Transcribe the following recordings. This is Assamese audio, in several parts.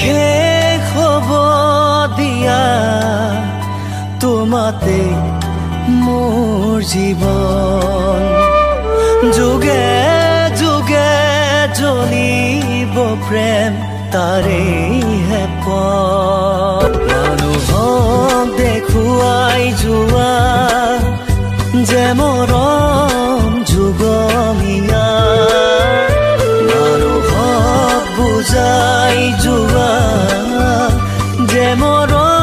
শেষ হ'ব দিয়া তোমাতে মোৰ জীৱন যুগে যুগে জ্বলিব প্ৰেম তাৰে হে পথ মানুহক দেখুৱাই যোৱা যে মৰম যুগমীয়া মানুহক বুজাই যোৱা যে মৰম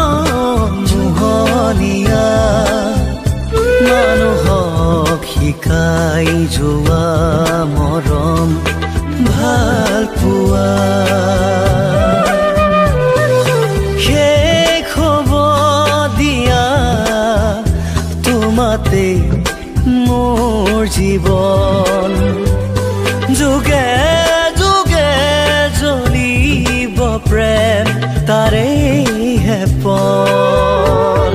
মোহনীয়া মানুহক শিকাই যোৱা মৰম ভাল পোৱা শেষ হ'ব দিয়া তোমাতে মোৰ জীৱন যুগে যুগে জ্বলিব প্ৰেম তাৰে হে পথ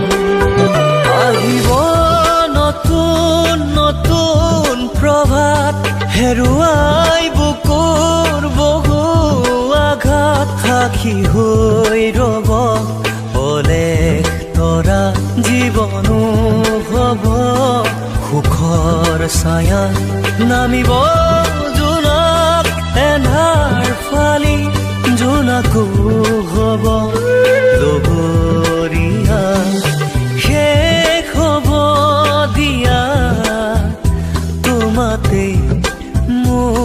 আহিব নতুন নতুন প্ৰভাত হেৰুৱাই বুকুৰ বহু আঘাত সাক্ষী হৈ ৰ'ব অলেখ তৰা জীৱনো হ'ব সুখৰ ছায়া নামিব জোনাক এন্ধাৰ ফালি জোনাকো হ'ব লগৰীয়া শেষ হ'ব দিয়া তোমাতে মোৰ